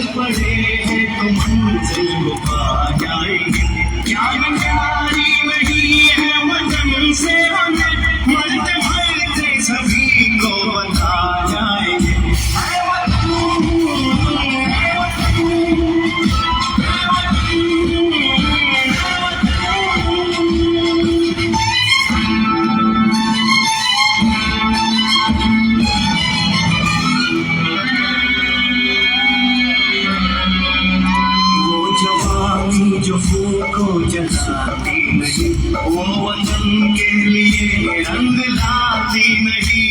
पड़े हैं तो मंजिल को पा जाएंगे। ज्ञान ज्ञानी नहीं है वतन से हमें, मरते मरते सभी को बता जाएंगे। जो फूल को जलाती नहीं, वो वतन के लिए रंग लाती नहीं।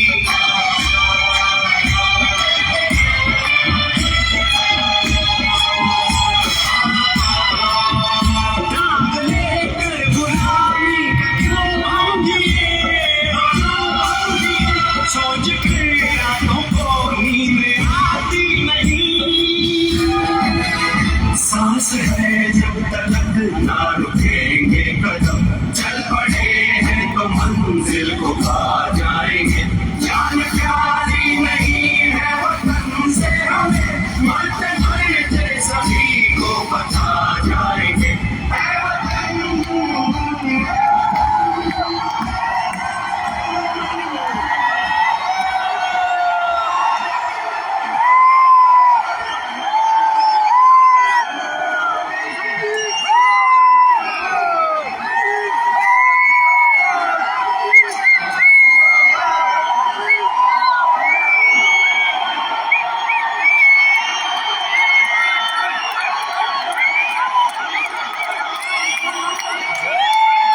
दाग लेकर गुलामी का क्यों हम जिए, सोच के रातों को नींद आती नहीं। सांस है जब तक ना रुकेंगे कदम, चल पड़े हैं तो मंजिल को पा जाएंगे। जान प्यारी नहीं है वतन से हमें, मरते मरते सभी को बता जाएंगे।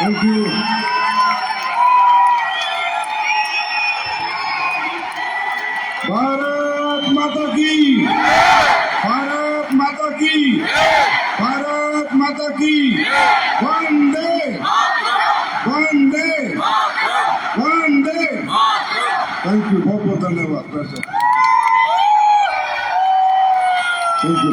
Thank you. भारत माता की, भारत माता की, भारत माता की। वंदे वंदे वंदे। थैंक यू, बहुत बहुत धन्यवाद। Thank you.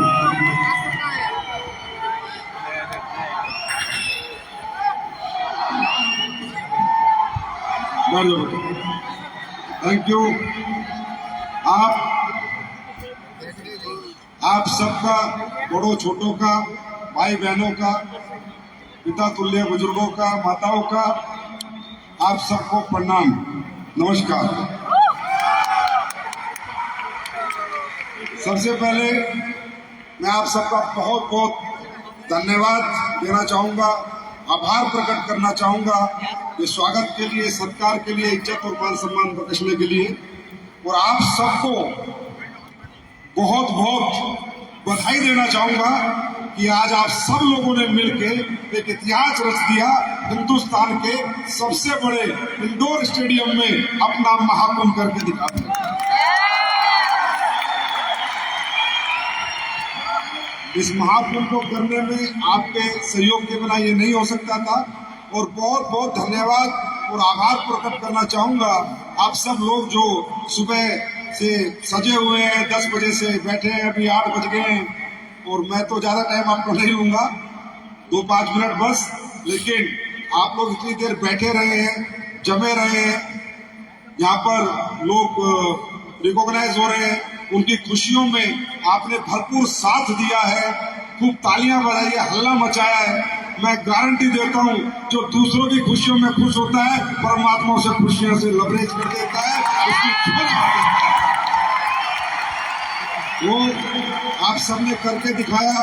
Thank you. आप सबका, बड़ों छोटों का, भाई बहनों का, पिता तुल्य बुजुर्गों का, माताओं का, आप सबको प्रणाम, नमस्कार। सबसे पहले मैं आप सबका बहुत बहुत धन्यवाद देना चाहूंगा, आभार प्रकट करना चाहूंगा ये स्वागत के लिए, सत्कार के लिए, इज्जत और मान सम्मान बख्शने के लिए। और आप सबको बहुत बहुत बधाई देना चाहूंगा कि आज आप सब लोगों ने मिलकर एक इतिहास रच दिया। हिंदुस्तान के सबसे बड़े इंडोर स्टेडियम में अपना महाकुंभ करके दिखा दिया। इस महाकुंभ को करने में आपके सहयोग के बिना ये नहीं हो सकता था। और बहुत बहुत धन्यवाद और आभार प्रकट करना चाहूंगा आप सब लोग जो सुबह से सजे हुए हैं, 10 बजे से बैठे हैं, अभी 8 बज गए हैं। और मैं तो ज्यादा टाइम आपको नहीं लूंगा, 2-5 मिनट बस। लेकिन आप लोग इतनी देर बैठे रहे हैं, जमे रहे हैं, यहाँ पर लोग रिकॉग्नाइज हो रहे हैं, उनकी खुशियों में आपने भरपूर साथ दिया है, खूब तालियां बजाई है, हल्ला मचाया है। मैं गारंटी देता हूं, जो दूसरों की खुशियों में खुश होता है, परमात्मा उसे खुशियों से लबरेज कर देता है, उसकी वो आप सबने करके दिखाया।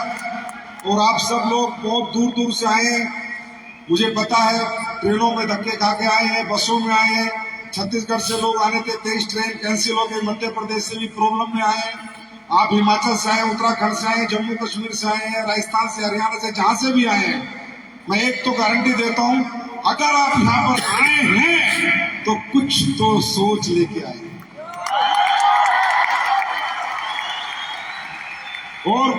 और आप सब लोग बहुत दूर दूर से आए हैं, मुझे पता है, ट्रेनों में धक्के खा के आए हैं, बसों में आए हैं। छत्तीसगढ़ से लोग आने थे, 23 ट्रेन कैंसिल हो गई, मध्य प्रदेश से भी प्रॉब्लम में आए हैं। आप हिमाचल से आए, उत्तराखंड से आए, जम्मू कश्मीर से आए हैं, राजस्थान से, हरियाणा से, जहां से भी आए हैं। मैं एक तो गारंटी देता हूं, अगर आप यहाँ पर आए हैं तो कुछ तो सोच लेके आए। और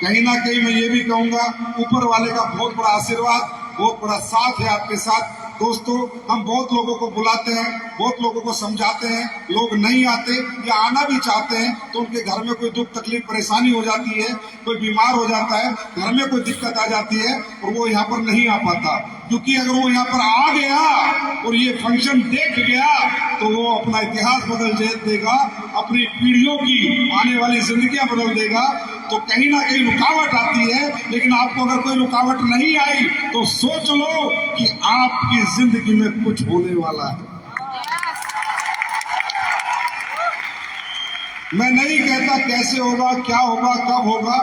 कहीं ना कहीं मैं ये भी कहूंगा, ऊपर वाले का बहुत बड़ा आशीर्वाद, बहुत बड़ा साथ है आपके साथ। दोस्तों, हम बहुत लोगों को बुलाते हैं, बहुत लोगों को समझाते हैं, लोग नहीं आते या आना भी चाहते हैं तो उनके घर में कोई दुख तकलीफ परेशानी हो जाती है, कोई बीमार हो जाता है, घर में कोई दिक्कत आ जाती है और वो यहाँ पर नहीं आ पाता। क्योंकि अगर वो यहाँ पर आ गया और ये फंक्शन देख गया तो वो अपना इतिहास बदल देगा, अपनी पीढ़ियों की आने वाली जिंदगियां बदल देगा। तो कहीं ना कहीं रुकावट आती है, लेकिन आपको अगर कोई रुकावट नहीं आई तो सोच लो कि आपकी जिंदगी में कुछ होने वाला है। मैं नहीं कहता कैसे होगा, क्या होगा, कब होगा।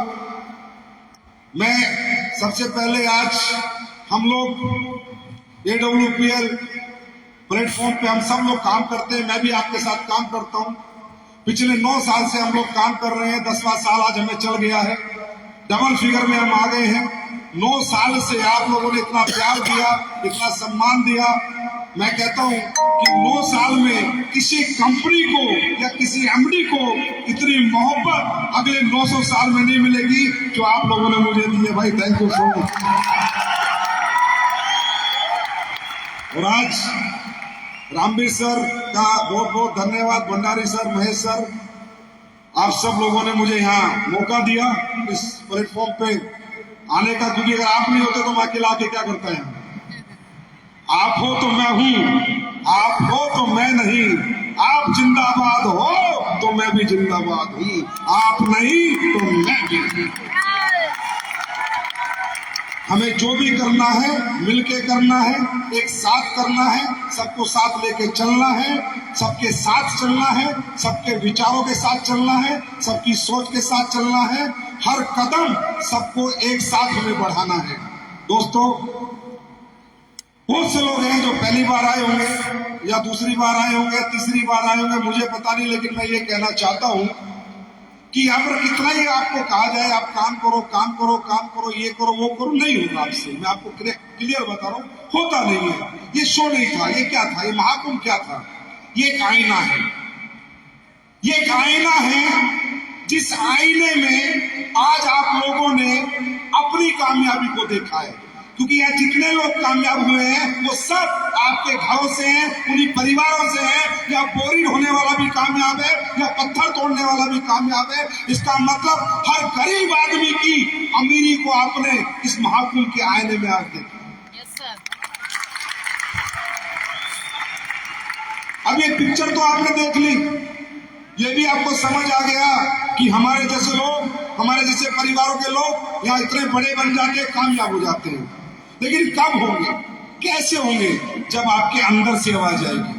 मैं सबसे पहले आज हम लोग AWPL प्लेटफॉर्म पे हम सब लोग काम करते हैं, मैं भी आपके साथ काम करता हूं। पिछले 9 साल से हम लोग काम कर रहे हैं, 10वां साल आज हमें चल गया है, डबल फिगर में हम आ गए हैं। 9 साल से आप लोगों ने इतना प्यार दिया, इतना सम्मान दिया। मैं कहता हूं कि 9 साल में किसी कंपनी को या किसी MD को इतनी मोहब्बत अगले 900 साल में नहीं मिलेगी जो आप लोगों ने मुझे दी है। भाई थैंक यू सो मच। और आज रामवीर सर का बहुत बहुत धन्यवाद, भंडारी सर, महेश सर, आप सब लोगों ने मुझे यहाँ मौका दिया इस प्लेटफॉर्म पे आने का। क्योंकि अगर आप नहीं होते तो मैं अकेला आके क्या करता है। आप हो तो मैं हूं, आप हो तो मैं नहीं, आप जिंदाबाद हो तो मैं भी जिंदाबाद हूं, आप नहीं तो मैं भी नहीं। हमें जो भी करना है मिलके करना है, एक साथ करना है, सबको साथ लेके चलना है, सबके साथ चलना है, सबके विचारों के साथ चलना है, सबकी सोच के साथ चलना है। हर कदम सबको एक साथ हमें बढ़ाना है। दोस्तों, बहुत से लोग हैं जो पहली बार आए होंगे या दूसरी बार आए होंगे, तीसरी बार आए होंगे, मुझे पता नहीं, लेकिन मैं ये कहना चाहता हूं कि यहाँ पर कितना ही आपको कहा जाए आप काम करो, काम करो, काम करो, ये करो, वो करो, नहीं होगा आपसे। मैं आपको क्लियर बता रहा हूँ, होता नहीं है। ये शो नहीं था, ये क्या था, ये महाकुंभ क्या था? ये एक आईना है, ये एक आईना है जिस आईने में आज आप लोगों ने अपनी कामयाबी को देखा है। क्योंकि यहाँ जितने लोग कामयाब हुए हैं वो सब आपके घरों से हैं, उन्हीं परिवारों से हैं। या बोरिंग होने वाला भी कामयाब है, या पत्थर तोड़ने वाला भी कामयाब है। इसका मतलब हर गरीब आदमी की अमीरी को आपने इस महाकुंभ के आईने में आज देखा। अब ये पिक्चर तो आपने देख ली, ये भी आपको समझ आ गया कि हमारे जैसे लोग, हमारे जैसे परिवारों के लोग यहाँ इतने बड़े बन जाते हैं, कामयाब हो जाते हैं। लेकिन कब होंगे, कैसे होंगे? जब आपके अंदर से आवाज आएगी।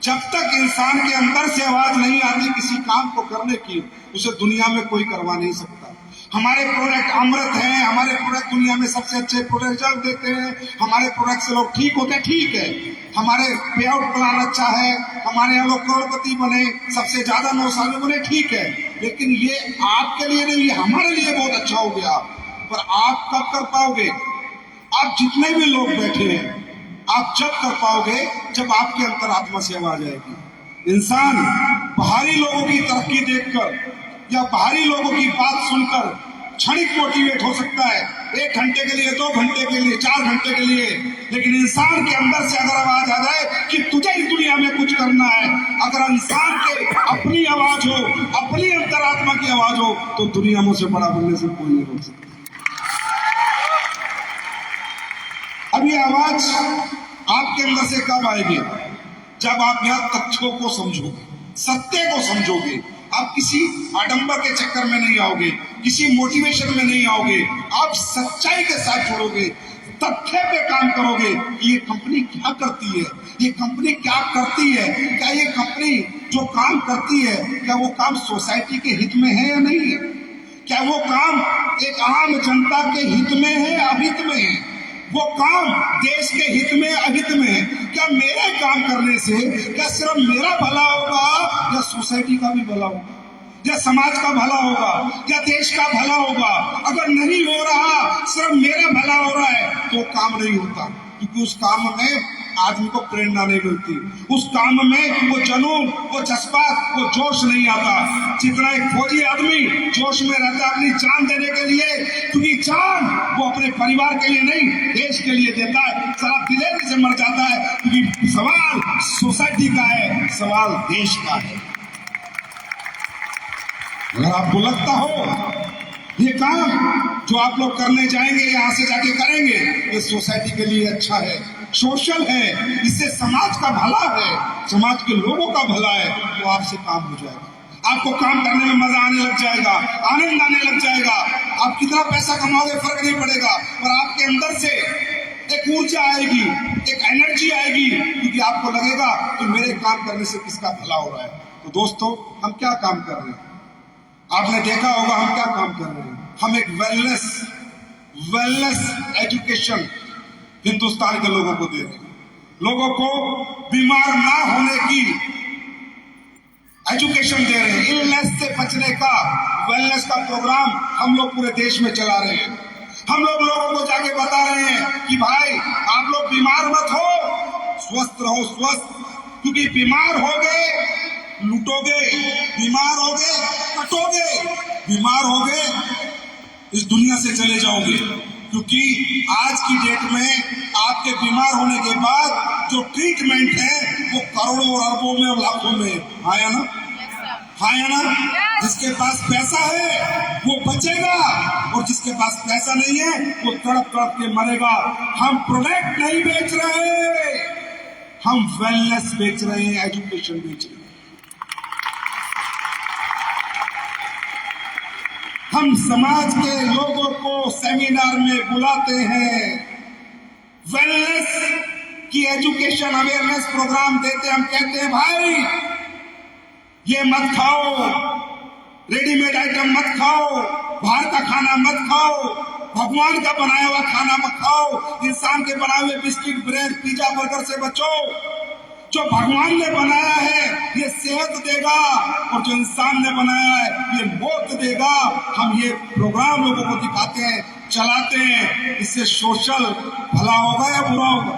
जब तक इंसान के अंदर से आवाज नहीं आती किसी काम को करने की, उसे दुनिया में कोई करवा नहीं सकता। हमारे प्रोडक्ट अमृत हैं, हमारे प्रोडक्ट दुनिया में सबसे अच्छे प्रोडक्ट रिजल्ट देते हैं, हमारे प्रोडक्ट से लोग ठीक होते हैं, ठीक है। हमारे पे आउट प्लान अच्छा है, हमारे यहाँ लोग करोड़पति बने, सबसे ज्यादा 9 साल में बने, ठीक है। लेकिन ये आपके लिए नहीं, ये हमारे लिए बहुत अच्छा हो गया। पर आप कब कर पाओगे? आप जितने भी लोग बैठे हैं, आप जब कर पाओगे जब आपके अंतर आत्मा से आवाज आएगी। इंसान बाहरी लोगों की तरक्की देखकर या बाहरी लोगों की बात सुनकर क्षणिक मोटिवेट हो सकता है, 1 घंटे के लिए, 2 घंटे के लिए, 4 घंटे के लिए। लेकिन इंसान के अंदर से अगर आवाज आ जाए कि तुझे इस दुनिया में कुछ करना है, अगर इंसान के अपनी आवाज हो, अपनी अंतरात्मा की आवाज हो, तो दुनिया में से बड़ा बनने से कोई नहीं रोक सकता। अब ये आवाज आपके अंदर से कब आएगी? जब आप यहाँ तथ्यों को समझोगे, सत्य को समझोगे। आप किसी आडंबर के चक्कर में नहीं आओगे, किसी मोटिवेशन में नहीं आओगे, आप सच्चाई के साथ जुड़ोगे, तथ्य पे काम करोगे। ये कंपनी क्या करती है, ये कंपनी क्या करती है, क्या ये कंपनी जो काम करती है, क्या वो काम सोसाइटी के हित में है या नहीं है? क्या वो काम एक आम जनता के हित में है, अहित में है? वो काम देश के हित में, अहित में है? क्या मेरे काम करने से क्या सिर्फ मेरा भला होगा या सोसाइटी का भी भला होगा, या समाज का भला होगा, या देश का भला होगा? अगर नहीं हो रहा, सिर्फ मेरा भला हो रहा है, तो काम नहीं होता। क्योंकि उस काम में आदमी को प्रेरणा नहीं मिलती, उस काम में वो जुनून, वो जज्बात, वो जोश नहीं आता जितना एक फौजी आदमी जोश में रहता है अपनी जान देने के लिए, क्योंकि जान वो अपने परिवार के लिए नहीं देश के लिए देता है, सारा दिलेरी से मर जाता है, क्योंकि सवाल सोसाइटी का है, सवाल देश का है। अगर आपको लगता हो ये काम जो आप लोग करने जाएंगे, यहाँ से जाके करेंगे, ये सोसाइटी के लिए अच्छा है, सोशल है, इससे समाज का भला है, समाज के लोगों का भला है, तो आपसे काम हो जाएगा, आपको काम करने में मजा आने लग जाएगा, आनंद आने लग जाएगा। आप कितना पैसा कमाओगे फर्क नहीं पड़ेगा, पर आपके अंदर से एक ऊर्जा आएगी, एक एनर्जी आएगी, क्योंकि आपको लगेगा कि मेरे काम करने से किसका भला हो रहा है। तो दोस्तों, हम क्या काम कर रहे हैं? आपने देखा होगा हम क्या काम कर रहे हैं। हम एक वेलनेस एजुकेशन हिंदुस्तान के लोगों को दे रहे हैं, लोगों को बीमार ना होने की एजुकेशन दे रहे हैं, इलनेस से बचने का वेलनेस का प्रोग्राम हम लोग पूरे देश में चला रहे हैं। हम लोग लोगों को जाके बता रहे हैं कि भाई आप लोग बीमार मत हो, स्वस्थ रहो, स्वस्थ, क्योंकि बीमार हो गए लूटोगे, बीमार हो गए कटोगे, बीमार हो गए इस दुनिया से चले जाओगे, क्योंकि आज की डेट में आपके बीमार होने के बाद जो ट्रीटमेंट है वो करोड़ों और अरबों में और लाखों में है ना, है ना। जिसके पास पैसा है वो बचेगा और जिसके पास पैसा नहीं है वो तड़प तड़प के मरेगा। हम प्रोडक्ट नहीं बेच रहे, हम वेलनेस बेच रहे हैं, एजुकेशन बेच रहे हैं। हम समाज के लोगों को सेमिनार में बुलाते हैं, वेलनेस की एजुकेशन अवेयरनेस प्रोग्राम देते हैं। हम कहते हैं भाई ये मत खाओ, रेडीमेड आइटम मत खाओ, बाहर का खाना मत खाओ, भगवान का बनाया हुआ खाना मत खाओ, इंसान के बनाए हुए बिस्किट, ब्रेड, पिज्जा, बर्गर से बचो। जो भगवान ने बनाया है ये सेहत देगा और जो इंसान ने बनाया है ये मौत देगा। हम ये प्रोग्राम लोगों को दिखाते हैं, चलाते हैं, इससे सोशल भला होगा या बुरा होगा?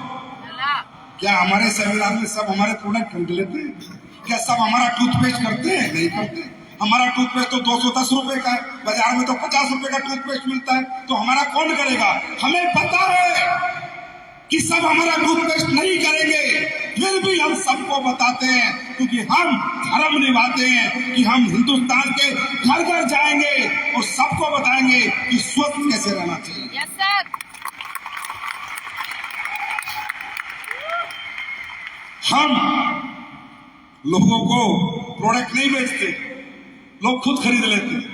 क्या हमारे सेमिनार में सब हमारे प्रोडक्ट खरीद लेते हैं? क्या सब हमारा टूथपेस्ट करते हैं? नहीं करते। हमारा टूथपेस्ट तो 210 रुपए का है, बाजार में तो 50 रुपए का टूथपेस्ट मिलता है, तो हमारा कौन करेगा? हमें पता है कि सब हमारा टूथपेस्ट नहीं करेंगे, फिर भी हम सबको बताते हैं, क्योंकि हम धर्म निभाते हैं कि हम हिंदुस्तान के घर घर जाएंगे और सबको बताएंगे कि स्वस्थ कैसे रहना चाहिए। Yes, sir. हम लोगों को प्रोडक्ट नहीं बेचते, लोग खुद खरीद लेते हैं।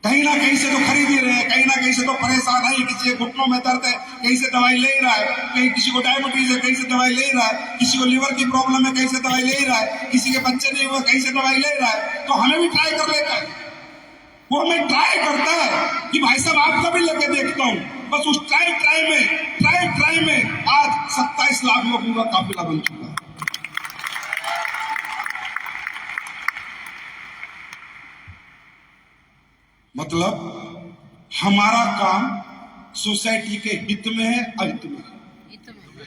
कहीं ना कहीं से तो खरीद ही रहे हैं, कहीं ना कहीं से तो परेशान है, किसी के घुटनों में दर्द है कहीं से दवाई ले रहा है, कहीं किसी को डायबिटीज है कहीं से दवाई ले रहा है, किसी को लिवर की प्रॉब्लम है कहीं से दवाई ले रहा है, किसी के बच्चे नहीं हुए कहीं से दवाई ले रहा है। तो हमें भी ट्राई कर लेता है, वो हमें ट्राई करता है कि भाई साहब आपका भी लेके देखता हूँ। बस उस ट्राई में आज 27 लाख लोगों का काफिला बन चुका है। मतलब हमारा काम सोसाइटी के हित में है, अहित में है।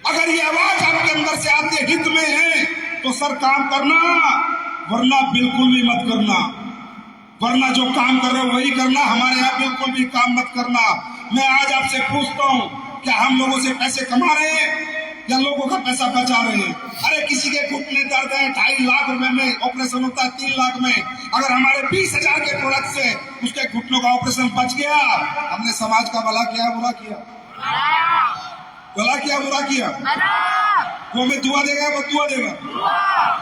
अगर ये आवाज आपके अंदर से आती है हित में है तो सर काम करना, वरना बिल्कुल भी मत करना, वरना जो काम कर रहे हो वही करना, हमारे यहाँ बिल्कुल भी काम मत करना। मैं आज आपसे पूछता हूँ, क्या हम लोगों से पैसे कमा रहे हैं या लोगों का पैसा बचा रहे हैं? अरे किसी के घुटने दर्द है, 2.5 लाख रुपए में ऑपरेशन होता है, 3 लाख में, अगर हमारे 20,000 के प्रोडक्ट से उसके घुटनों का ऑपरेशन बच गया, हमने समाज का भला किया बुरा किया? भला किया बुरा किया? वो हमें दुआ देगा, वो दुआ देगा।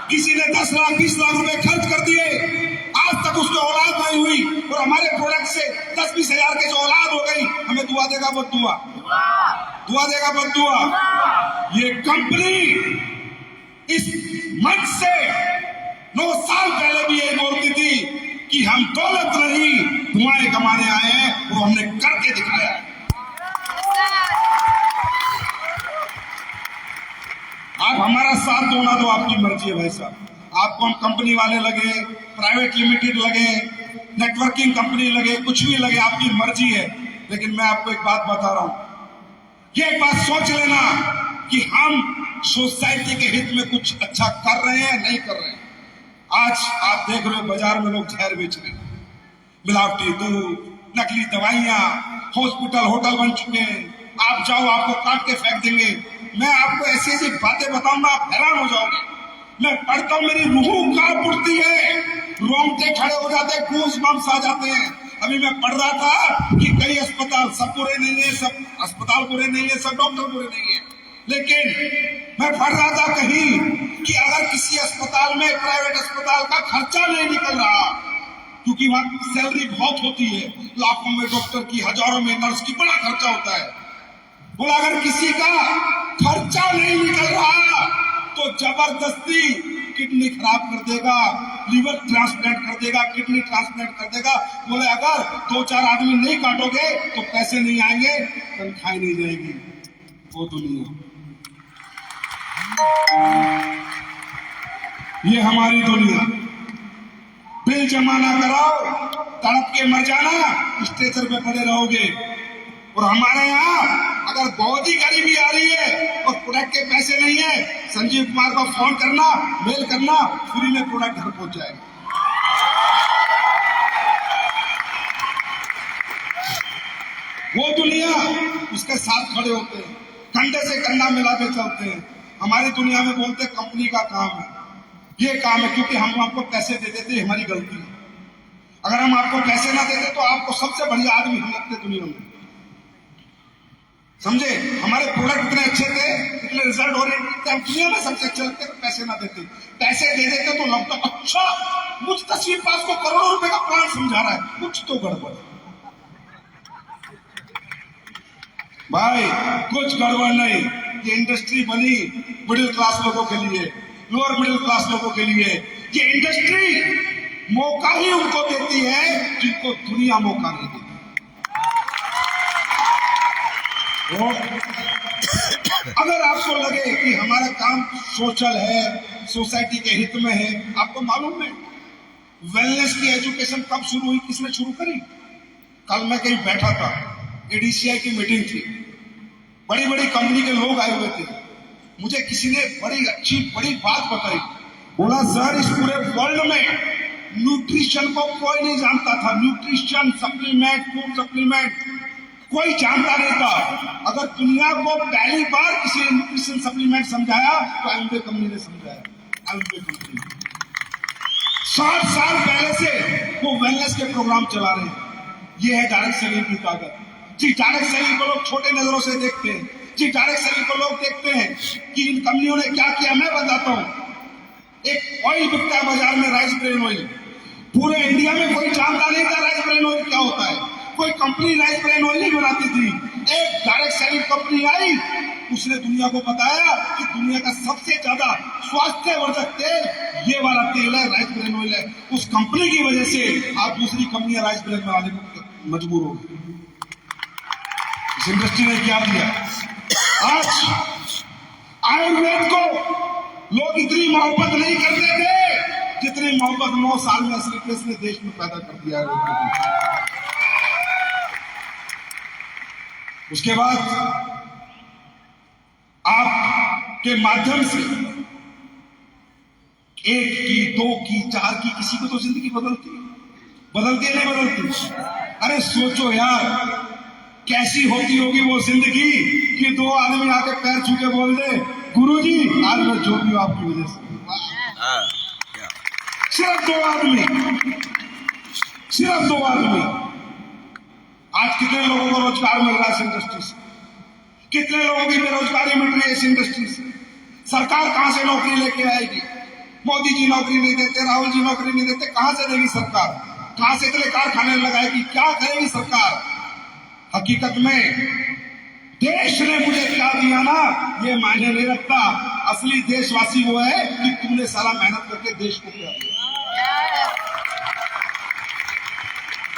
किसी ने 10 लाख 20 लाख रुपए खर्च कर दिए, आज तक उसकी औलाद नहीं हुई, और हमारे प्रोडक्ट से 10-20 हजार के जो औलाद हो गई, हमें दुआ देगा वो दुआ देगा वो दुआ। ये कंपनी इस मंच से 9 साल पहले भी ये बोलती थी कि हम दौलत नहीं धुआएं कमाने आए हैं, और हमने करके दिखाया है। आप हमारा साथ दो ना दो आपकी मर्जी है भाई साहब। आपको हम कंपनी वाले लगे, प्राइवेट लिमिटेड लगे, नेटवर्किंग कंपनी लगे, कुछ भी लगे, आपकी मर्जी है। लेकिन मैं आपको एक बात बता रहा हूं, ये एक बात सोच लेना, कि हम सोसाइटी के हित में कुछ अच्छा कर रहे हैं नहीं कर रहे हैं। आज आप देख रहे हो बाजार में लोग जहर बेच रहे हैं, मिलावटी दूध, नकली दवाइयां, हॉस्पिटल होटल बन चुके हैं। आप जाओ, आपको काट के फेंक देंगे। मैं आपको ऐसी ऐसी बातें बताऊंगा, आप हैरान हो जाओगे। मैं पढ़ता हूं, मेरी रूह कांप उठती है, रोंगटे खड़े हो जाते हैं, गूज़ बम्स आ जाते हैं। अभी मैं पढ़ रहा था कि कई अस्पताल सब बुरे नहीं है, सब अस्पताल बुरे नहीं है, सब डॉक्टर बुरे नहीं है, लेकिन मैं पढ़ रहा था कहीं कि अगर किसी अस्पताल में, प्राइवेट अस्पताल का खर्चा नहीं निकल रहा, क्योंकि वहां सैलरी बहुत होती है, लाखों में डॉक्टर की, हजारों में नर्स की, बड़ा खर्चा होता है। बोला अगर किसी का खर्चा नहीं निकल रहा तो जबरदस्ती किडनी खराब कर देगा, लीवर ट्रांसप्लांट कर देगा, किडनी ट्रांसप्लांट कर देगा। बोले अगर 2-4 आदमी नहीं काटोगे तो पैसे नहीं आएंगे, तनख्वाह नहीं जाएगी। वो दुनिया, ये हमारी दुनिया। बिल जमा ना कराओ, तड़प के मर जाना, स्ट्रेचर पे पड़े रहोगे। और हमारे यहाँ अगर बहुत ही गरीबी आ रही है और प्रोडक्ट के पैसे नहीं है, संजीव कुमार को फोन करना, मेल करना, फ्री में प्रोडक्ट घर पहुंच जाएगा। वो दुनिया उसके साथ खड़े होते हैं, कंधे से कंधा मिला के चलते हैं। हमारी दुनिया में बोलते हैं कंपनी का काम है, ये काम है, क्योंकि हम आपको पैसे दे देते, हमारी गलती है। अगर हम आपको पैसे ना देते तो आपको सबसे बढ़िया आदमी हम लगते दुनिया में, समझे। हमारे प्रोडक्ट इतने अच्छे थे, इतने रिजल्ट ओरिएंटेड थे, हम दुनिया में सबसे अच्छे लगते, पैसे ना देते। पैसे दे देते तो लगता अच्छा मुझ तस्वीर पास को करोड़ों रुपए का प्लान समझा रहा है, कुछ तो गड़बड़ भाई, कुछ गड़बड़ नहीं। ये इंडस्ट्री बनी मिडिल क्लास लोगों के लिए, लोअर मिडिल क्लास लोगों के लिए। ये इंडस्ट्री मौका ही उनको देती है जिनको दुनिया मौका नहीं देती। अगर आपको लगे कि हमारा काम सोशल है, सोसाइटी के हित में है, आपको मालूम है वेलनेस की एजुकेशन कब शुरू हुई, किसने शुरू करी? कल मैं कहीं बैठा था, एडीसीआई की मीटिंग थी, बड़ी बड़ी कंपनी के लोग आए हुए थे। मुझे किसी ने बड़ी अच्छी बड़ी बात बताई। बोला सर, इस पूरे वर्ल्ड में न्यूट्रिशन को कोई नहीं जानता था, न्यूट्रिशन सप्लीमेंट, फूड सप्लीमेंट कोई जानता नहीं था। अगर दुनिया को पहली बार किसी ने न्यूट्रिशन सप्लीमेंट समझाया तो एमवे कंपनी ने समझाया। एमवे कंपनी 60 साल पहले से वो वेलनेस के प्रोग्राम चला रहे हैं। ये है डायरेक्ट सेलिंग की ताकत जी। डायरेक्ट सेलिंग को लोग छोटे नजरों से देखते हैं जी। डायरेक्ट सेलिंग को लोग देखते हैं कि इन कंपनियों ने क्या किया। मैं बताता हूं, एक ऑयल बिकता है बाजार में, राइस ब्रेन ऑयल। पूरे इंडिया में कोई जानता नहीं था राइस ब्रेन ऑयल क्या होता है। कोई कंपनी राइस ब्रेन ऑयल नहीं बनाती थी। एक डायरेक्ट सेलिंग कंपनी आई, उसने दुनिया को बताया कि दुनिया का सबसे ज्यादा स्वास्थ्यवर्धक तेल ये वाला तेल है, राइस ब्रेन ऑयल है। उस कंपनी की वजह से आज दूसरी कंपनियां राइस ब्रेन में आने को मजबूर हो गई। इस इंडस्ट्री ने क्या दिया? आज आयुर्वेद को लोग इतनी मोहब्बत नहीं करते थे जितनी मोहब्बत 9 साल में एसलीपीएस ने देश में पैदा कर दिया है। उसके बाद आपके माध्यम से 1 की, 2 की, 4 की, किसी को तो जिंदगी बदलती है नहीं बदलती? अरे सोचो यार, कैसी होती होगी वो जिंदगी कि 2 आदमी आके पैर छू के बोल दे, गुरुजी आज मैं जो भी हूं आपकी वजह से। सिर्फ 2 आदमी, सिर्फ 2 आदमी। आज कितने लोगों को रोजगार मिल रहा है इस इंडस्ट्री से? कितने लोगों की बेरोजगारी मिल रही है इस इंडस्ट्री से? सरकार कहां से नौकरी लेके आएगी? मोदी जी नौकरी नहीं देते, राहुल जी नौकरी नहीं देते, कहां से देगी सरकार? कहां से इतने कारखाने लगाएगी? क्या करेगी सरकार? हकीकत में देश ने मुझे क्या दिया ना, ये मायने नहीं रखता। असली देशवासी वो है कि तूने सारा मेहनत करके देश को क्या दिया,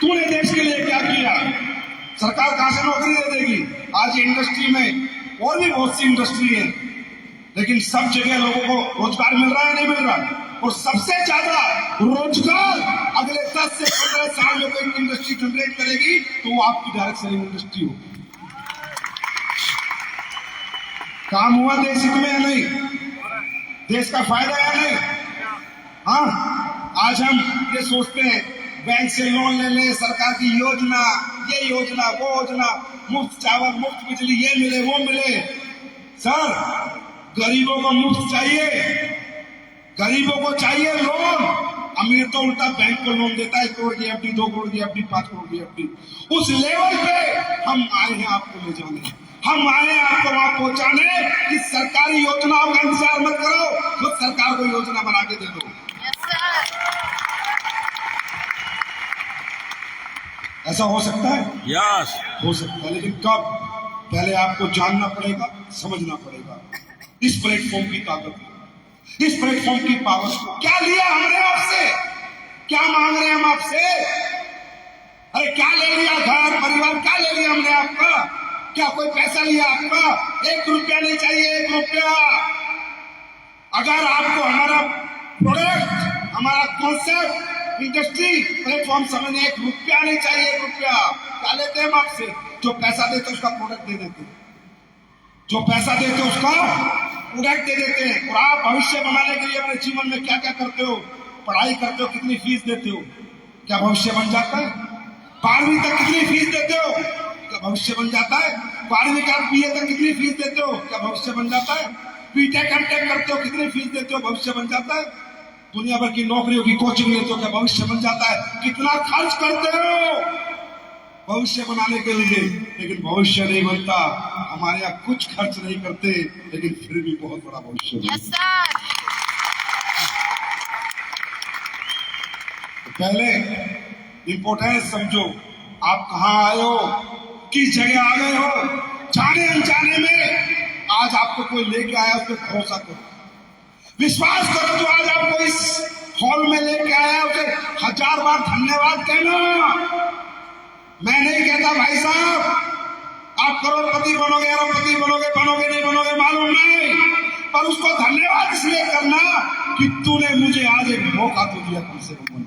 तूने देश के लिए क्या किया। सरकार कहां से नौकरी दे देगी? आज इंडस्ट्री में और भी बहुत सी इंडस्ट्री है, लेकिन सब जगह लोगों को रोजगार मिल रहा है नहीं मिल रहा? और सबसे ज्यादा रोजगार अगले 10 से 15 साल में कोई इंडस्ट्री जनरेट करेगी तो वो आपकी डायरेक्ट सेलिंग इंडस्ट्री होगी। काम हुआ देश हित में या नहीं? देश का फायदा या नहीं? हाँ, आज हम ये सोचते हैं बैंक से लोन ले ले, सरकार की योजना, ये योजना, वो योजना, मुफ्त चावल, मुफ्त बिजली, ये मिले, वो मिले। सर, गरीबों को मुफ्त चाहिए, गरीबों को चाहिए लोन। अमीर तो उल्टा बैंक को लोन देता है, 1 करोड़ की एफडी, 2 करोड़ की एफडी, 5 करोड़ की एफडी। उस लेवल पे हम आए हैं आपको ले जाने, हम आए हैं आपको वहां पहुंचाने कि सरकारी योजनाओं का इंतजार मत करो, खुद सरकार को योजना बना के दे दो। ऐसा हो सकता है? यस। हो सकता है, लेकिन कब? पहले आपको जानना पड़ेगा, समझना पड़ेगा इस प्लेटफॉर्म की ताकत को, इस प्लेटफॉर्म की पावर को। क्या लिया हमने आपसे? क्या मांग रहे हैं हम आपसे? अरे क्या ले लिया? घर परिवार क्या ले लिया हमने आपका? क्या कोई पैसा लिया आपका? 1 रुपया नहीं चाहिए, 1 रुपया। अगर आपको हमारा प्रोडक्ट, हमारा कॉन्सेप्ट, इंडस्ट्री, प्लेटफॉर्म समझने 1 रुपया नहीं चाहिए, 1 रुपया। क्या लेते हैं हम आपसे? जो पैसा देते उसका प्रोडक्ट दे देते, जो पैसा देते उसका प्रोडक्ट दे देते हैं। और आप भविष्य बनाने के लिए अपने जीवन में क्या क्या करते हो? पढ़ाई करते हो, कितनी फीस देते हो? क्या भविष्य बन जाता है? 12वीं तक कितनी फीस देते हो? क्या भविष्य बन जाता है? 12वीं का बीए तक कितनी फीस देते हो? क्या भविष्य बन जाता है? बीटेक एमटेक करते हो, कितनी फीस देते हो? भविष्य बन जाता है? दुनिया भर की नौकरियों की कोचिंग लेते हो, क्या भविष्य बन जाता है? कितना खर्च करते हो भविष्य बनाने के लिए, लेकिन भविष्य नहीं बनता। हमारे यहाँ कुछ खर्च नहीं करते, लेकिन फिर भी बहुत बड़ा भविष्य बनता है। तो पहले इंपोर्टेंस समझो, आप कहाँ आए हो, किस जगह आ गए हो। जाने अनजाने में आज आपको कोई लेके आया, उस पर भरोसा करो, विश्वास करो। जो आज आपको इस हॉल में लेके आया उसे 1000 बार धन्यवाद कहना। मैं नहीं कहता भाई साहब आप करोड़पति बनोगे, अरबपति बनोगे, बनोगे नहीं बनोगे मालूम नहीं, पर उसको धन्यवाद इसलिए करना कि तूने मुझे आज एक मौका तो दिया कम से कम।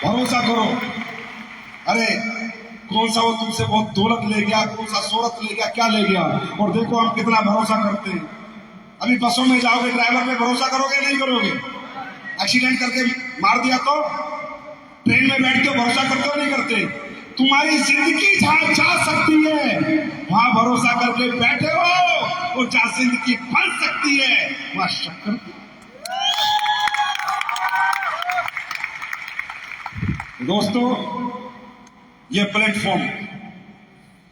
भरोसा करो। अरे कौन सा वो तुमसे बहुत दौलत ले गया, कौन सा शोहरत ले गया, क्या ले गया, और देखो हम कितना भरोसा करते हैं। अभी बसों में जाओगे, ड्राइवर पे भरोसा करोगे नहीं करोगे? एक्सीडेंट करके मार दिया तो? ट्रेन में बैठते हो, भरोसा करते हो नहीं करते? तुम्हारी जिंदगी जहां जा सकती है वहां भरोसा करके बैठे हो, और जहां जिंदगी बन सकती है वहां शक करते हो। दोस्तों, ये प्लेटफॉर्म,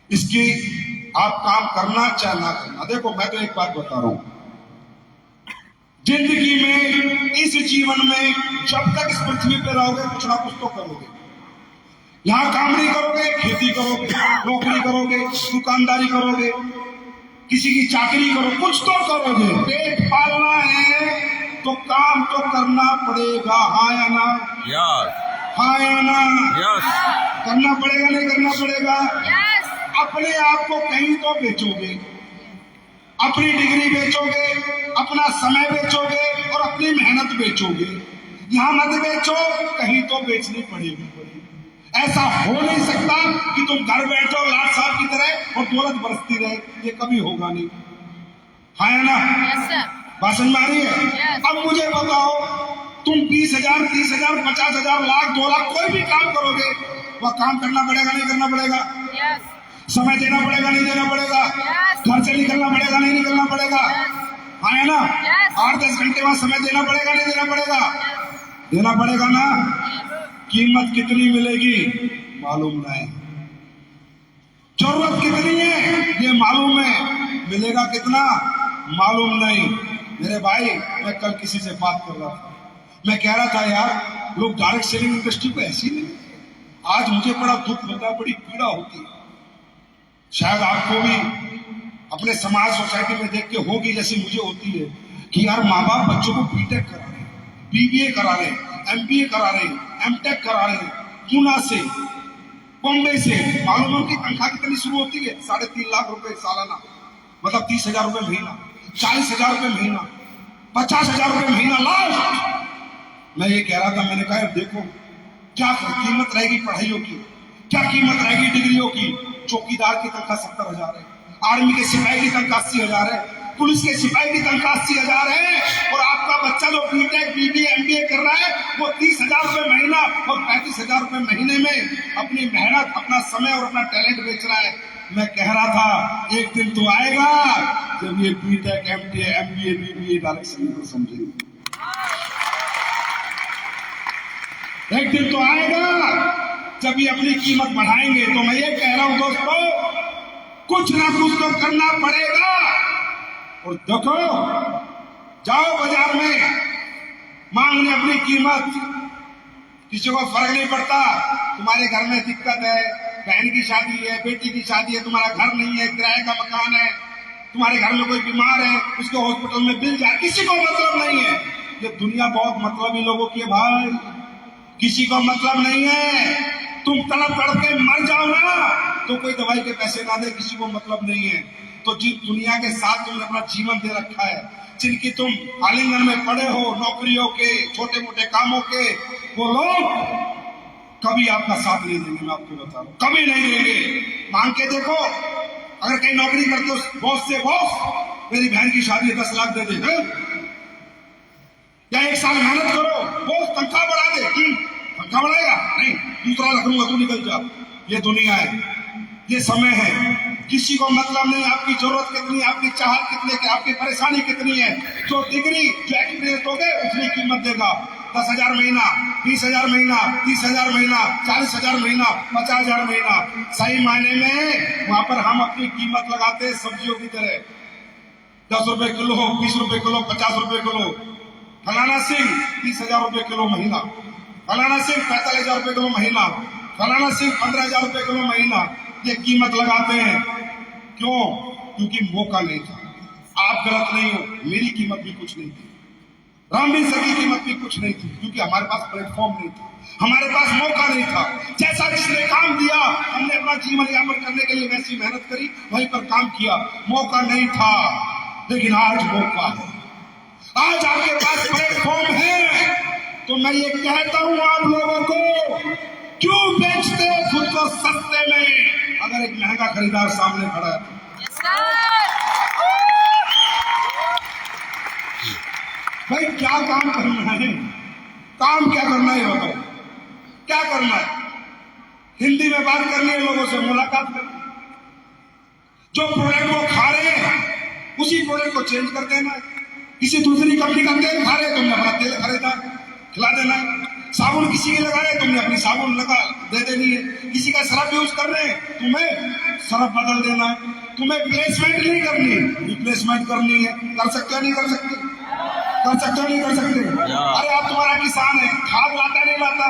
इसकी आप काम करना चाहे ना करना। देखो मैं तो एक बात बता रहा हूं, जिंदगी में, इस जीवन में जब तक इस पृथ्वी पे रहोगे कुछ ना कुछ तो करोगे। यहां काम नहीं करोगे, खेती करोगे, नौकरी करोगे, दुकानदारी करोगे, किसी की चाकरी करो, कुछ तो करोगे। पेट पालना है तो काम तो करना पड़ेगा, हाँ या ना? हाँ या ना? करना पड़ेगा नहीं करना पड़ेगा? अपने आप को कहीं तो बेचोगे, अपनी डिग्री बेचोगे, अपना समय बेचोगे और अपनी मेहनत बेचोगे। यहां मत बेचो, कहीं तो बेचनी पड़ेगी। ऐसा हो नहीं सकता कि तुम घर बैठो लाट साहब की तरह और दौलत बरसती रहे, ये कभी होगा नहीं। हाँ या ना? बात समझ में आ रही है? अब मुझे बताओ, तुम 20,000, 30,000, 50,000, लाख, 2 लाख कोई भी काम करोगे, वह काम करना पड़ेगा नहीं करना पड़ेगा? समय देना पड़ेगा नहीं देना पड़ेगा? घर से निकलना पड़ेगा नहीं निकलना पड़ेगा? हाँ है ना? 8-10 घंटे वहां समय देना पड़ेगा नहीं देना पड़ेगा? देना पड़ेगा ना? कीमत कितनी मिलेगी मालूम नहीं, जरूरत कितनी है ये मालूम है, मिलेगा कितना मालूम नहीं। मेरे भाई, मैं कल किसी से बात कर रहा था, मैं कह रहा था यार लोग डायरेक्ट सेलिंग इंडस्ट्री को ऐसी नहीं। आज मुझे बड़ा दुख होता है, बड़ी पीड़ा होती है। शायद आपको भी अपने समाज सोसाइटी में देख के होगी जैसी मुझे होती है कि यार माँ बाप बच्चों को बीटेक करा रहे, बीबीए करा रहे, एमबीए करा रहे, एमटेक करा रहे, पूना से, बॉम्बे से। मालूम है कि तनख्वाह कितनी शुरू होती है? 3.5 लाख रुपए सालाना, मतलब 30,000 रुपए महीना, 40,000 रुपए महीना, 50,000 रुपए महीना लास्ट। मैं ये कह रहा था, मैंने कहा देखो क्या कीमत रहेगी पढ़ाइयों की, क्या कीमत रहेगी डिग्रियों की। चौकीदार की तनख्वाह 70,000 है, आर्मी के सिपाही की तनख्वाह 80,000 है, पुलिस के सिपाही की तनख्वाह 80,000 है, और आपका बच्चा जो बीटेक बीबीए एमबीए कर रहा है वो 30,000 रुपए महीना और 35,000 रुपए महीने में अपनी मेहनत, अपना समय और अपना टैलेंट बेच रहा है। मैं कह रहा था एक दिन तो आएगा जब ये बीटेक एमबीए बीबीए डायरेक्शन को समझेंगे, एक दिन तो आएगा जब ये अपनी कीमत बढ़ाएंगे। तो मैं ये कह रहा हूं दोस्तों, कुछ ना कुछ तो करना पड़ेगा। और देखो, जाओ बाजार में मांगने अपनी कीमत, किसी को फर्क नहीं पड़ता। तुम्हारे घर में दिक्कत है, बहन की शादी है, बेटी की शादी है, तुम्हारा घर नहीं है, किराए का मकान है, तुम्हारे घर में कोई बीमार है, उसके हॉस्पिटल में बिल जाए, किसी को मतलब नहीं है। ये दुनिया बहुत मतलबी लोगों की है भाई, किसी को मतलब नहीं है। तुम तड़प तड़प के मर जाओ ना तो कोई दवाई के पैसे ना दे, किसी को मतलब नहीं है। तो जिस दुनिया के साथ तुमने अपना जीवन दे रखा है, जिनकी तुम आलिंगन में पड़े हो, नौकरियों के, छोटे मोटे कामों के, वो लोग कभी आपका साथ नहीं देंगे। मैं आपको बता रहा हूं, कभी नहीं देंगे। मांग के देखो, अगर कहीं नौकरी करते हो बॉस से, बॉस मेरी बहन की शादी है 10 लाख दे दे, या 1 साल मेहनत करो, बॉस तनख्वाह बढ़ा दे, तनख्वाह बढ़ाएगा नहीं, दूसरा रख लूंगा, तू निकल जा। ये दुनिया है, ये समय है, किसी को मतलब नहीं आपकी जरूरत कितनी, आपकी चाहत कितनी है, आपकी परेशानी कितनी है। जो डिग्री, जो एक्सपीरियंस दोगे उतनी कीमत देगा। 10,000 महीना, 20,000 महीना, 30,000 महीना, 40,000 महीना, 50,000 महीना, सही मायने में वहां पर हम अपनी कीमत लगाते हैं सब्जियों की तरह। 10 रुपए किलो, 20 रुपए किलो, 50 रुपए किलो। फलाना सिंह 30,000 रुपए किलो महीना, फलाना सिंह 45,000 रुपए किलो महीना, फलाना सिंह 15,000 रुपए किलो महीना। ये कीमत लगाते हैं क्यों? क्योंकि मौका नहीं था। आप गलत नहीं हो, मेरी कीमत भी कुछ नहीं थी, रामवीर सर की कीमत भी कुछ नहीं थी, क्योंकि हमारे पास प्लेटफॉर्म नहीं था, हमारे पास मौका नहीं था। जैसा जिसने काम दिया, हमने अपना जीवन यापन करने के लिए वैसी मेहनत करी, वहीं पर काम किया। मौका नहीं था, लेकिन आज मौका है, आज आपके पास प्लेटफॉर्म है। तो मैं ये कहता हूं आप लोगों को, क्यों बेचते हो खुद को सस्ते में, अगर एक महंगा खरीदार सामने खड़ा है। भाई क्या काम करना है, काम क्या करना है बताओ, क्या करना है? हिंदी में बात करनी है, लोगों से मुलाकात करनी, जो प्रोडक्ट वो खा रहे हैं उसी प्रोडक्ट को चेंज कर देना है। किसी दूसरी कंपनी का तेल खा रहे, तुमने अपना तेल खरीदा, खिला देना है। साबुन किसी के लगा रहे, तुमने अपनी साबुन लगा दे देनी है। किसी का सरफ यूज कर रहे हैं, तुम्हें सरफ बदल देना है। तुम्हें प्लेसमेंट नहीं करनी, रिप्लेसमेंट करनी है। कर सकते हो नहीं कर सकते? कर सकते हो नहीं कर सकते? अरे आप, तुम्हारा किसान है, खाद लाता नहीं लाता,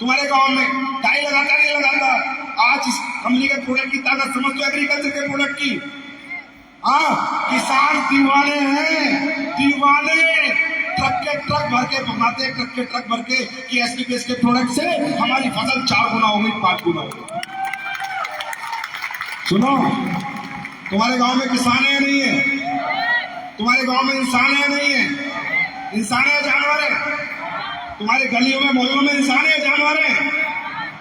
तुम्हारे गांव में डाई लगाता नहीं लगाता। आज इस कंपनी के प्रोडक्ट की ताकत समझ लो, एग्रीकल्चर के प्रोडक्ट की। हाँ, किसान दीवाने हैं, दीवाने। ट्रक के ट्रक भर के बनाते हैं, ट्रक के ट्रक भर के कि एसपीपीएस के प्रोडक्ट से हमारी फसल 4 गुना हो गई, 5 गुना हो गई। सुनो, तुम्हारे गांव में किसान है नहीं है? तुम्हारे गांव में इंसान है नहीं है? इंसान है जानवर है? तुम्हारे गलियों में मोहल्लों में इंसान है जानवर है?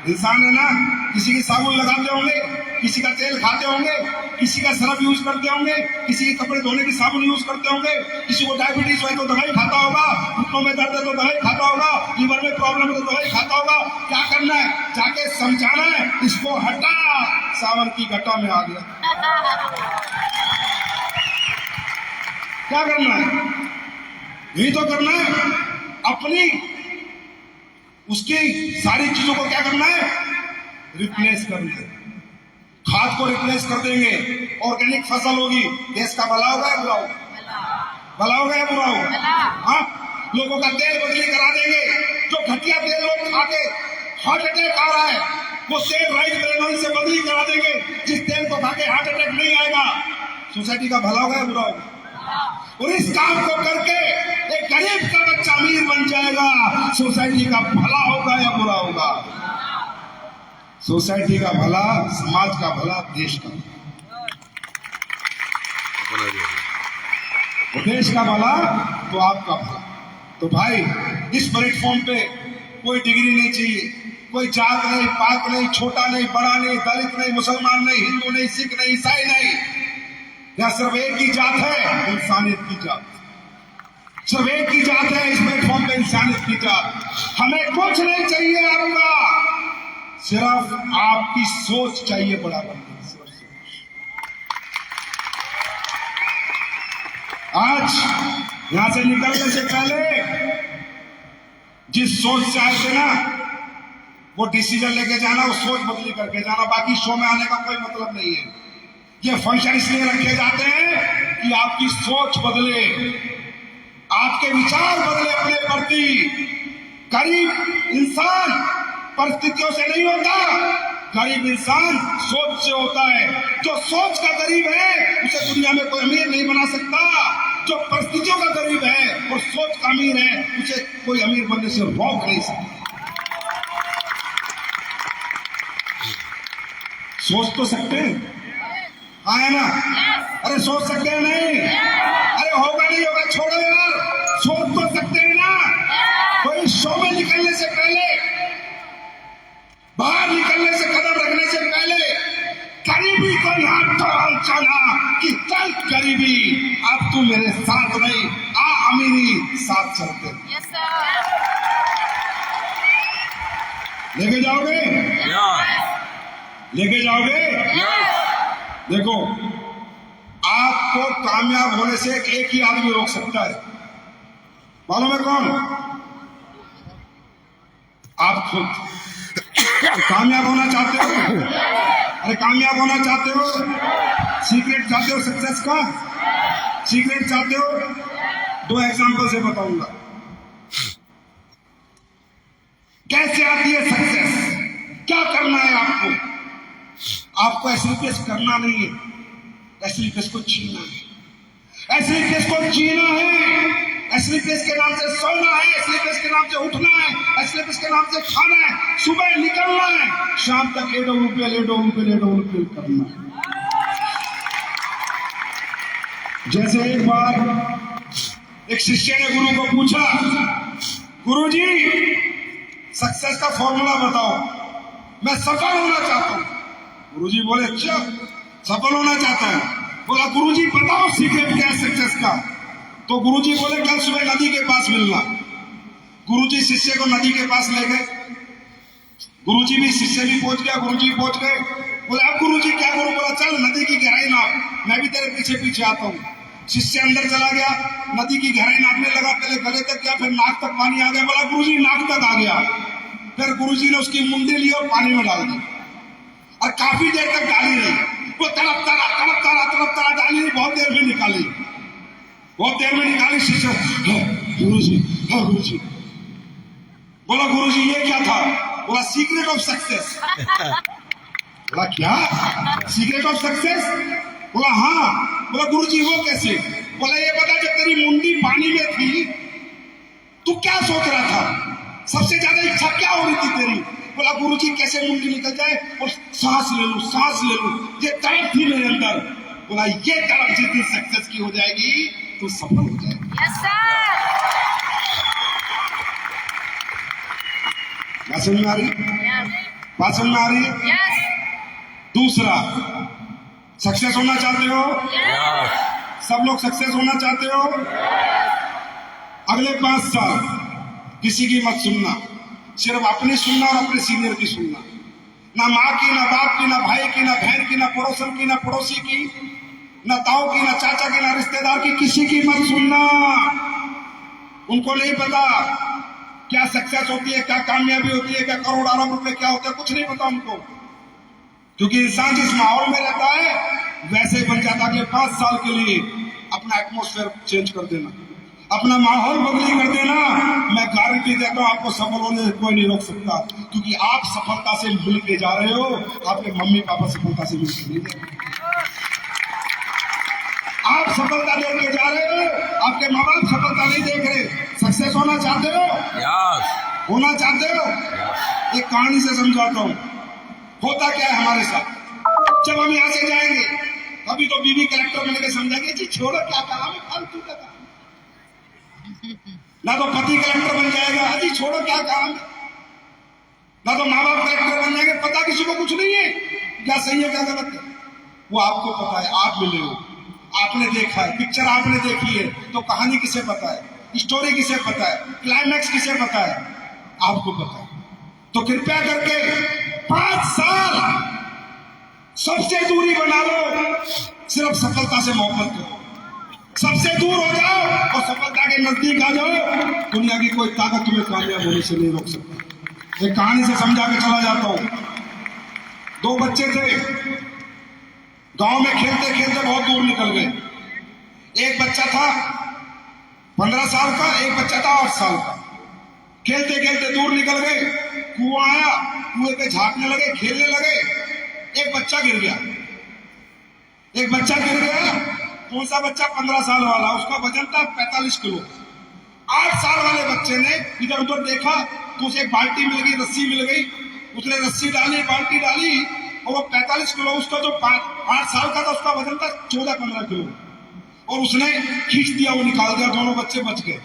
इंसान है ना। किसी की साबुन लगाते होंगे, किसी का तेल खाते होंगे, किसी का सरफ यूज करते होंगे, किसी के कपड़े धोने की साबुन यूज करते होंगे, किसी को डायबिटीज है तो दवाई खाता होगा, घुटनों में दर्द है तो दवाई खाता होगा, लीवर में प्रॉब्लम है तो दवाई खाता होगा। क्या करना है? जाके समझाना है, इसको हटा, सावन की घटा में आ गया। क्या करना है? यही तो करना है। अपनी उसकी सारी चीजों को क्या करना है? रिप्लेस करना है। खाद को रिप्लेस कर देंगे, ऑर्गेनिक फसल होगी, देश का भला होगा या बुरा होगा? भला होगा या बुरा होगा? हाँ, लोगों का तेल बदली करा देंगे। जो घटिया तेल लोग खा के हार्ट अटैक आ रहा है, वो तेल राइस ब्रेन ऑयल से बदली करा देंगे, जिस तेल को खा के हार्ट अटैक नहीं आएगा। सोसाइटी का भला होगा या बुरा होगा? और इस काम को करके एक गरीब का बच्चा अमीर बन जाएगा। सोसाइटी का भला होगा या बुरा होगा? सोसाइटी का भला, समाज का भला, देश का भला। देश का भला तो आपका भला। तो भाई, इस प्लेटफॉर्म पे कोई डिग्री नहीं चाहिए, कोई जात नहीं, पात नहीं, छोटा नहीं, बड़ा नहीं, दलित नहीं, मुसलमान नहीं, हिंदू नहीं, सिख नहीं, ईसाई नहीं। यहाँ सिर्फ एक ही जात है, इंसानियत की जात। सिर्फ एक ही जात है इस प्लेटफॉर्म पे, इंसानियत की जात। हमें कुछ नहीं चाहिए आपका, सिर्फ आपकी सोच चाहिए बड़ा बनने की, सिर्फ सोच। आज यहां से निकलने से पहले जिस सोच से आए थे ना, वो डिसीजन लेके जाना, वो सोच बदली करके जाना। बाकी शो में आने का कोई मतलब नहीं है। ये फंक्शन इसलिए रखे जाते हैं कि आपकी सोच बदले, आपके विचार बदले अपने प्रति। गरीब इंसान परिस्थितियों से नहीं होता, गरीब इंसान सोच से होता है। जो सोच का गरीब है उसे दुनिया में कोई अमीर नहीं बना सकता। जो परिस्थितियों का गरीब है और सोच का अमीर है, उसे कोई अमीर बनने से रोक नहीं सकता। सोच तो सकते हैं, हाँ है ना? अरे सोच सकते हैं नहीं? अरे होगा नहीं होगा छोड़ो यार, सोच तो सकते हैं ना? कोई शो में निकलने से पहले, बाहर निकलने से, कदम रखने से पहले गरीबी को याद तो चला कि चल गरीबी, अब तू मेरे साथ नहीं, आ अमीरी साथ चलते। लेके जाओगे? लेके जाओगे? देखो, आपको कामयाब होने से एक ही आदमी रोक सकता है, मालूम है कौन? आप खुद। कामयाब होना चाहते हो? अरे कामयाब होना चाहते हो? सीक्रेट चाहते हो सक्सेस का? सीक्रेट चाहते हो? 2 एग्जांपल से बताऊंगा कैसे आती है सक्सेस। क्या करना है आपको? आपको एसलीपीएस करना नहीं है, एसलीपीएस को जीना है। एसलीपीएस को जीना है। एसलीपीएस के नाम से सोना है, एसलीपीएस के नाम से उठना है, एसलीपीएस के नाम से खाना है, सुबह निकलना है, शाम तक लेडो करना है। जैसे एक बार एक शिष्य ने गुरु को पूछा, गुरुजी सक्सेस का फॉर्मूला बताओ, मैं सफल होना चाहता हूं। गुरुजी बोले अच्छा सफल होना चाहता है? बोला गुरुजी बताओ सीक्रेट क्या है सक्सेस का। तो गुरुजी बोले कल सुबह नदी के पास मिलना। गुरुजी शिष्य को नदी के पास ले गए। गुरुजी भी, शिष्य भी पहुंच गया, गुरुजी पहुंच गए। बोले अब गुरुजी क्या करूं? बोला चल नदी की गहराई नाप, मैं भी तेरे पीछे पीछे आता हूं। शिष्य अंदर चला गया, नदी की गहराई नापने लगा। पहले गले तक गया, फिर नाक तक पानी आ गया। बोला गुरुजी नाक तक आ गया। फिर गुरुजी ने उसकी मुंडी ली और पानी में डाल दी और काफी देर तक डाली रही। वो तड़पता रहा डाली रही, बहुत देर में निकाली, बहुत देर में निकाली। शिष्य गुरुजी, हाँ गुरुजी। बोला गुरुजी ये क्या था? बोला सीक्रेट ऑफ सक्सेस। बोला क्या सीक्रेट ऑफ सक्सेस? बोला हाँ। बोला गुरुजी वो कैसे? बोला ये बता, जब तेरी मुंडी पानी में थी तू क्या सोच रहा था? सबसे ज्यादा इच्छा क्या हो रही थी तेरी? बोला गुरुजी कैसे मुंडी निकल जाए और सांस ले लूं, सांस ले लूं, ये तड़प थी मेरे अंदर। बोला ये तड़प जितनी सक्सेस की हो जाएगी तो सफल हो जाएगी। Yes sir. बात समझ में आ रही? बात समझ में आ रही है? यस। दूसरा, सक्सेस होना चाहते हो? सब लोग सक्सेस होना चाहते हो? अगले 5 साल किसी की मत सुनना, सिर्फ अपनी सुनना और अपने सीनियर की सुनना। ना माँ की, ना बाप की, ना भाई की, ना बहन की, ना पड़ोसन की, ना पड़ोसी की, ना ताऊ की, ना चाचा की, ना रिश्तेदार की, किसी की मत सुनना। उनको नहीं पता क्या सक्सेस होती है, क्या कामयाबी होती है, क्या करोड़ अरब रुपए क्या होते हैं, कुछ नहीं पता उनको। क्योंकि इंसान जिस माहौल में रहता है वैसे ही बन जाता है। 5 साल के लिए अपना एटमॉस्फेयर चेंज कर देना, अपना माहौल बदली कर देना। मैं गारंटी देता हूं आपको सफल होने से कोई नहीं रोक सकता, क्योंकि आप सफलता से मिल के जा रहे हो, आपके मम्मी पापा सफलता से मिल के नहीं जा रहे। आप सफलता देख के जा रहे हो, आपके माँ बाप सफलता नहीं देख रहे। सक्सेस होना चाहते हो? होना चाहते हो? एक कहानी से समझाता हूं। होता क्या है हमारे साथ, जब हम यहाँ से जाएंगे अभी तो बीवी कलेक्टर बन के समझाएंगे जी छोड़ो क्या काम है, फालतू का काम। ना तो पति कलेक्टर बन जाएगा, अजी छोड़ो क्या काम है। ना तो माँ बाप कलेक्टर बन जाएंगे, पता किसी को कुछ नहीं है क्या सही है क्या गलत है। वो आपको पता है, आप मिले हो, आपने देखा है, पिक्चर आपने देखी है, तो कहानी किसे पता है, स्टोरी किसे पता है, क्लाइमैक्स किसे पता है? आपको पता है। तो कृपया करके 5 साल सबसे दूरी बना लो, सिर्फ सफलता से मोहब्बत करो, सबसे दूर हो जाओ और सफलता के नजदीक आ जाओ। दुनिया की कोई ताकत तुम्हें कामयाब होने से नहीं रोक सकती। एक कहानी से समझा के चला जाता हूं। 2 बच्चे थे, गांव में खेलते खेलते बहुत दूर निकल गए। एक बच्चा था 15 साल का, एक बच्चा था 8 साल का। खेलते खेलते दूर निकल गए, कुआं आया, कुएं पे झांकने लगे, खेलने लगे। एक बच्चा गिर गया। कौन सा बच्चा? 15 साल वाला, उसका वजन था 45 किलो। 8 साल वाले बच्चे ने इधर उधर देखा तो उसे एक बाल्टी मिल गई, रस्सी मिल गई। उसने रस्सी डाली, बाल्टी डाली और वो 45 किलो, उसका जो 8 साल का था उसका वजन था 14-15 किलो, और उसने खींच दिया, वो निकाल दिया। दोनों बच्चे बच गए।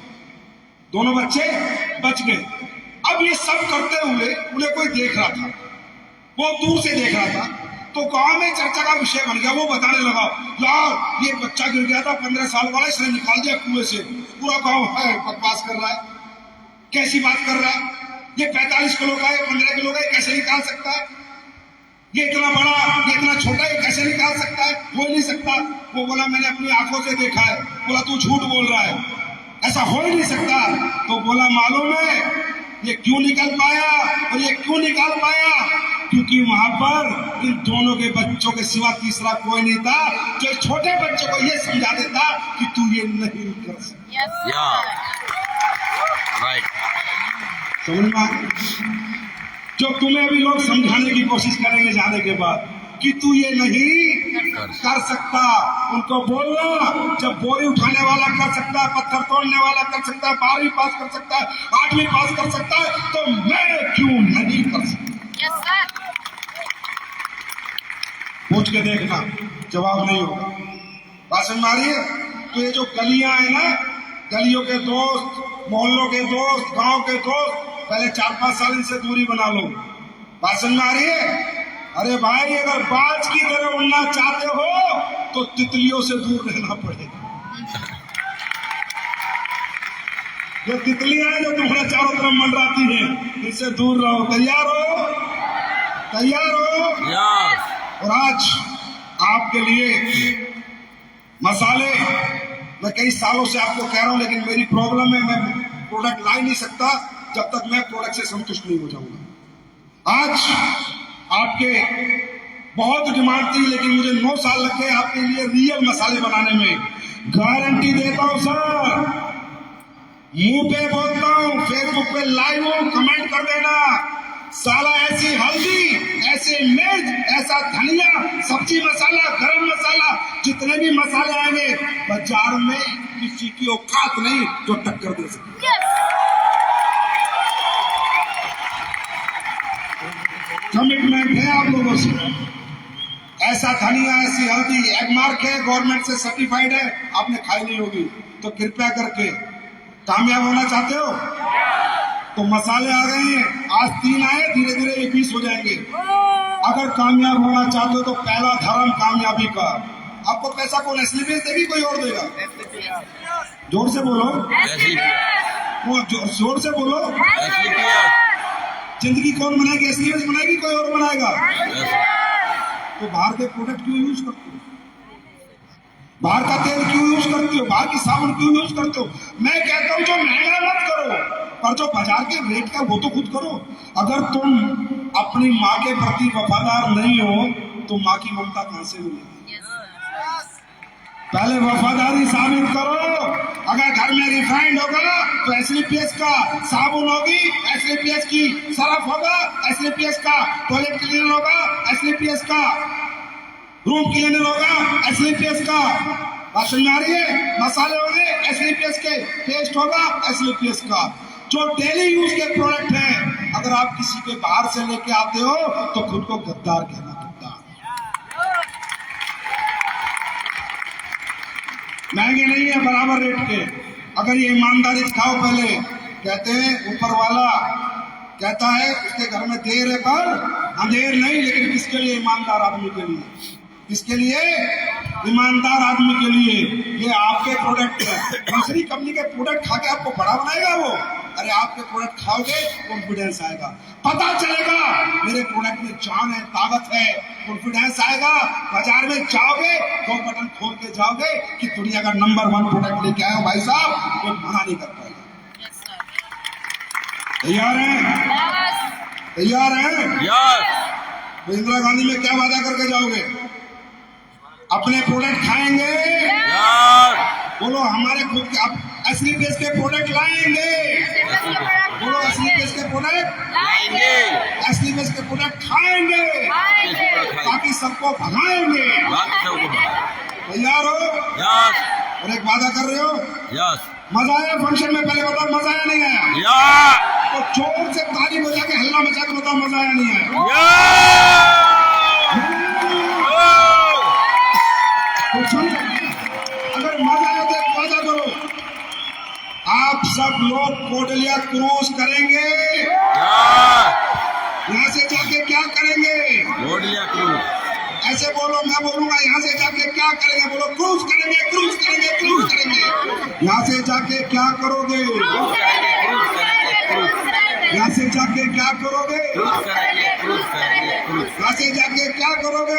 अब ये सब करते हुए उन्हें कोई देख रहा था, वो दूर से देख रहा था, तो गांव में चर्चा का विषय बन गया। वो बताने लगा, यार ये बच्चा गिर गया था 15 साल वाला, इसने निकाल दिया कुएं से। पूरा गांव है बकवास कर रहा है, कैसी बात कर रहा है, ये 45 किलो का है, 15 किलो का है, कैसे निकाल सकता है? ये इतना बड़ा, ये इतना छोटा, ये कैसे निकाल सकता है? हो ही नहीं सकता। वो बोला, मैंने अपनी आंखों से देखा है। बोला, तू झूठ बोल रहा है, ऐसा हो ही नहीं सकता। तो बोला, मालूम है ये क्यों निकल पाया? और ये क्यों निकाल पाया? क्योंकि वहां पर इन दोनों के बच्चों के सिवा तीसरा कोई नहीं था जो छोटे बच्चे को ये समझा देता कि तू ये नहीं कर सकता। समझ में? जो तुम्हें अभी लोग समझाने की कोशिश करेंगे जाने के बाद कि तू ये नहीं कर सकता, उनको बोलना, जब बोरी उठाने वाला कर सकता है, पत्थर तोड़ने वाला कर सकता है, 12वीं पास कर सकता है, 8वीं पास कर सकता है, तो मैं क्यों नहीं कर सकता? पूछ के देखना, जवाब नहीं होगा। बात समझ में आ रही है? तो ये जो गलियां है ना, गलियों के दोस्त, मोहल्लों के दोस्त, गांव के दोस्त, पहले 4-5 साल इनसे दूरी बना लो। बात समझ में आ रही है? अरे भाई, अगर बाज की तरह उड़ना चाहते हो तो तितलियों से दूर रहना पड़ेगा। जो तितलियां हैं जो तुम्हारे चारों तरफ मंडराती हैं, इनसे दूर रहो। तैयार हो? और आज आपके लिए मसाले, मैं कई सालों से आपको कह रहा हूं, लेकिन मेरी प्रॉब्लम है, मैं प्रोडक्ट ला ही नहीं सकता जब तक मैं प्रोडक्ट से संतुष्ट नहीं हो जाऊंगा। आज आपके बहुत डिमांड थी, लेकिन मुझे 9 साल लग गए आपके लिए रियल मसाले बनाने में। गारंटी देता हूं सर, मुंह पे बोलता हूं, फेसबुक पे लाइव हूं, कमेंट कर देना। साला ऐसी हल्दी, ऐसे मिर्च, ऐसा धनिया, सब्जी मसाला, गरम मसाला, जितने भी मसाले आएंगे बाजार में किसी की औकात नहीं जो टक्कर दे सके। कमिटमेंट है आप लोगों से। ऐसा धनिया, ऐसी हल्दी एगमार्क है, गवर्नमेंट से सर्टिफाइड है, आपने खाई नहीं होगी। तो कृपया करके, कामयाब होना चाहते हो तो मसाले आ गए हैं, आज 3 आए, धीरे धीरे ये 20 हो जाएंगे। अगर कामयाब होना चाहते हो तो पहला धर्म कामयाबी का। आपको पैसा कौन एसलीपीएस देगी, कोई और देगा? जोर से बोलो, जोर से बोलो। जिंदगी कौन बनाएगी? एसलीपीएस बनाएगी, कोई और बनाएगा? तो बाहर के प्रोडक्ट क्यों यूज करते हो? बाहर का तेल क्यों यूज करते हो? बाहर की साबुन क्यों यूज करते हो? मैं कहता हूं जो महंगा मत करो, पर जो बाजार के रेट का वो तो खुद करो। अगर तुम अपनी माँ के प्रति वफादार नहीं हो तो माँ की ममता कहां से मिलेगी? पहले वफादारी साबित करो। अगर घर में रिफाइंड होगा तो एसलीपीएस का साबुन होगी, एसलीपीएस की सरफ होगा, एसलीपीएस का टॉयलेट क्लीनर होगा, एसलीपीएस का रूम क्लीनर होगा, एसलीपीएस का। बात समझ आ रही है? मसाले होंगे एसलीपीएस के, पेस्ट होगा एसलीपीएस का। जो डेली यूज के प्रोडक्ट हैं, अगर आप किसी के बाहर से लेके आते हो तो खुद को गद्दार कहना। महंगे नहीं है, बराबर रेट के। अगर ये ईमानदारी दिखाओ पहले। कहते हैं ऊपर वाला कहता है उसके घर में देर है पर अंधेर नहीं, लेकिन किसके लिए? ईमानदार आदमी के लिए। किसके लिए? ईमानदार आदमी के लिए। ये आपके प्रोडक्ट है, दूसरी कंपनी के प्रोडक्ट खा के आपको बड़ा बनाएगा वो? अरे आपके प्रोडक्ट खाओगे कॉन्फिडेंस आएगा, पता चलेगा मेरे प्रोडक्ट में जान है, ताकत है, कॉन्फिडेंस आएगा। बाजार में जाओगे तो बटन खोल के जाओगे कि दुनिया का नंबर 1 प्रोडक्ट लेके आए हो भाई साहब, कोई मना नहीं कर पाएगा। तैयार हैं? तैयार हैं? तो इंदिरा गांधी में क्या वादा करके जाओगे? अपने प्रोडक्ट खाएंगे? बोलो हमारे खुद के, आप असली देश के प्रोडक्ट लाएंगे? बोलो असली देश के प्रोडक्ट लाएंगे, असली देश के प्रोडक्ट खाएंगे, ताकि सबको भगाएंगे। तैयार हो? और एक वादा कर रहे हो? मजा आया फंक्शन में? पहले बताओ मजा आया नहीं आया? तो जोर से ताली बजा के हल्ला मचा के बताओ मजा आया नहीं आया? तो सुनो, अगर मजा आया तो एक वादा करो, आप सब लोग कोटलिया क्रूज करेंगे। यहाँ से जाके क्या करेंगे? कोटलिया क्रूज। ऐसे बोलो, मैं बोलूंगा यहाँ से जाके क्या करेंगे? बोलो क्रूज करेंगे, क्रूज करेंगे, क्रूज करेंगे। यहाँ से जाके क्या करोगे? यहाँ से जाके क्या करोगे? यहाँ से जाके क्या करोगे?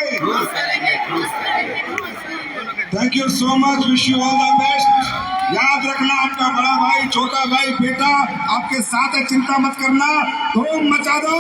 Thank you so much, wish you all the best. याद रखना, आपका बड़ा भाई, छोटा भाई, बेटा आपके साथ है, चिंता मत करना, धूम मचा दो।